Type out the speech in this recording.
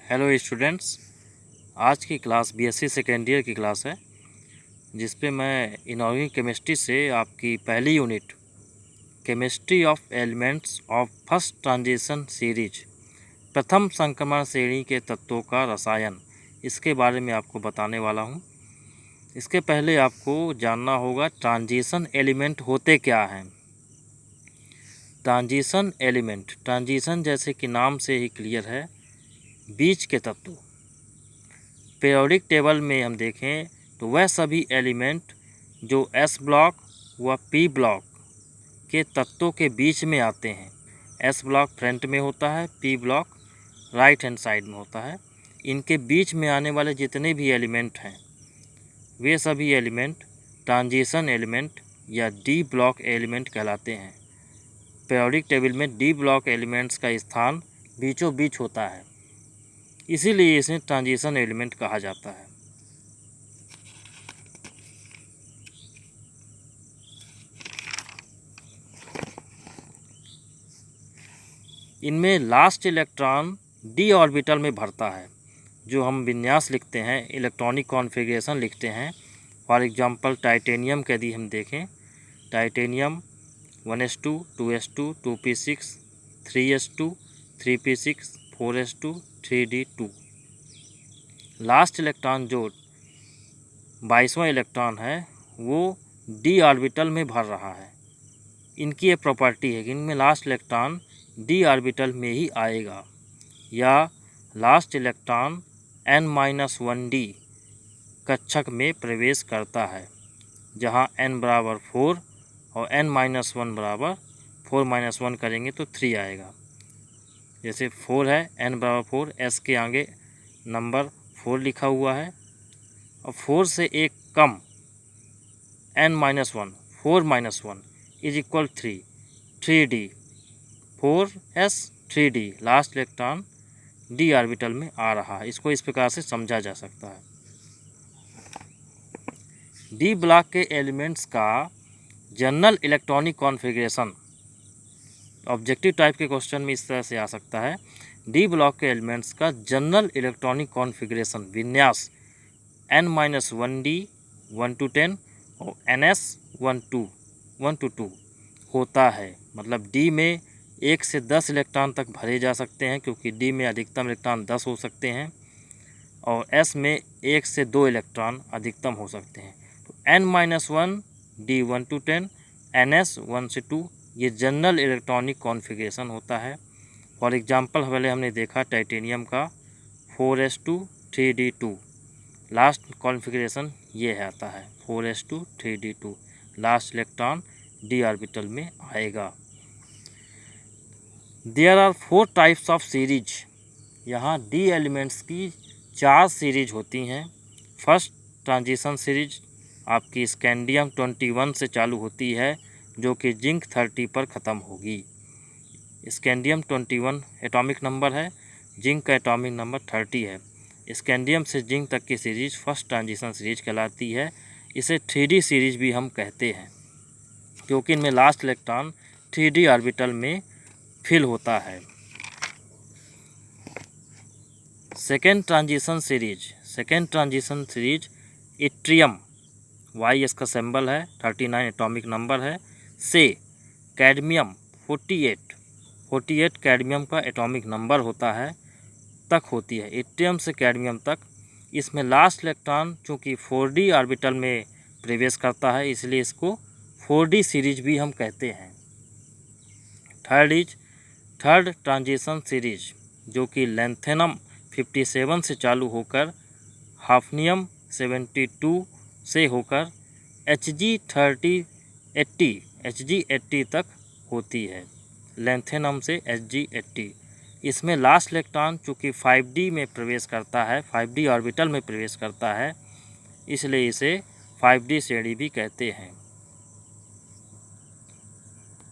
Hello students, आज की class BSc second year की क्लास है जिस पे मैं इनऑर्गेनिक केमिस्ट्री से आपकी पहली unit chemistry of elements of first transition series प्रथम संक्रमण श्रेणी के तत्वों का रसायन इसके बारे में आपको बताने वाला हूँ। इसके पहले आपको जानना होगा ट्रांजिशन एलिमेंट होते क्या हैं। ट्रांजिशन एलिमेंट, ट्रांजिशन जैसे कि नाम से ही क्लियर है, बीच के तत्व। पीरियोडिक टेबल में हम देखें तो वह सभी एलिमेंट जो एस ब्लॉक व पी ब्लॉक के तत्वों के बीच में आते हैं। एस ब्लॉक फ्रंट में होता है, P block right hand side में होता है। इनके बीच में आने वाले जितने भी एलिमेंट हैं वे सभी एलिमेंट ट्रांजिशन एलिमेंट या डी ब्लॉक एलिमेंट कहलाते हैं। पीरियोडिक टेबल में डी ब्लॉक एलिमेंट्स का स्थान बीचों बीच होता है, इसीलिए इसे ट्रांजिशन एलिमेंट कहा जाता है। इनमें लास्ट इलेक्ट्रॉन डी ऑर्बिटल में भरता है। जो हम विन्यास लिखते हैं, इलेक्ट्रॉनिक कॉन्फ़िगरेशन लिखते हैं, फॉर एग्जांपल टाइटेनियम के यदि हम देखें, titanium 1s2 2s2 2p6 3s2 3p6 4s2 3d2। Last electron जो 22वां इलेक्ट्रॉन है वो डी ऑर्बिटल में भर रहा है। इनकी ये प्रॉपर्टी है कि इनमें लास्ट इलेक्ट्रॉन डी ऑर्बिटल में ही आएगा, या लास्ट इलेक्ट्रॉन n-1d कक्षक में प्रवेश करता है, जहां n बराबर 4 और n-1 बराबर 4-1 करेंगे तो 3 आएगा। जैसे 4 है, n बराबर 4, s के आगे नंबर 4 लिखा हुआ है और 4 से एक कम n-1 4-1 is equal 3 3d 4s 3d। Last electron D orbital में आ रहा है। इसको इस प्रकार से समझा जा सकता है। डी ब्लॉक के एलिमेंट्स का general electronic configuration objective type के क्वेश्चन में इस तरह से आ सकता है। डी ब्लॉक के एलिमेंट्स का जनरल इलेक्ट्रॉनिक कॉन्फ़िगरेशन विन्यास n-1d 1 to 10 और ns 1 to 2 होता है। मतलब डी में 1 से 10 इलेक्ट्रॉन तक भरे जा सकते हैं, क्योंकि डी में अधिकतम इलेक्ट्रॉन 10 हो सकते हैं, और एस में 1 से 2 इलेक्ट्रॉन अधिकतम हो सकते हैं। तो n-1 d 1 to 10 ns 1 से 2 ये जनरल इलेक्ट्रॉनिक कॉन्फ़िगरेशन होता है। फॉर एग्जांपल पहले हमने देखा टाइटेनियम का 4s2 3d2। लास्ट कॉन्फ़िगरेशन ये है, आता है 4s2 3d2। Last electron D orbital में आएगा। There are 4 types of series. यहाँ डी एलिमेंट्स की 4 सीरीज होती हैं। फर्स्ट ट्रांजिशन सीरीज आपकी स्कैंडियम 21 से चालू होती है, जो कि जिंक 30 पर ख़त्म होगी। स्कैंडियम 21 एटॉमिक नंबर है, जिंक का एटॉमिक नंबर 30 है। स्कैंडियम से जिंक तक की सीरीज फर्स्ट ट्रांजिशन सीरीज कहलाती है। इसे 3D सीरीज भी हम कहते हैं, क्योंकि इनमें लास्ट इलेक्ट्रॉन 3D ऑर्बिटल में फिल होता है। Second transition series yttrium, Y इसका सिंबल है, 39 एटॉमिक नंबर है, से कैडमियम 48 कैडमियम का एटॉमिक नंबर होता है तक होती है। इट्रियम से कैडमियम तक। इसमें लास्ट इलेक्ट्रॉन चूँकि 4D ऑर्बिटल में प्रवेश करता है, इसलिए इसको 4D सीरीज भी हम कहते हैं। थर्ड ट्रांजिशन सीरीज, जो कि लैंथेनम 57 से चालू होकर हाफनियम 72 से होकर Hg80 तक होती है। लैंथेनम से Hg80। इसमें लास्ट इलेक्ट्रॉन चूँकि 5D में प्रवेश करता है, 5D ऑर्बिटल में प्रवेश करता है, इसलिए इसे 5D श्रेणी भी कहते हैं।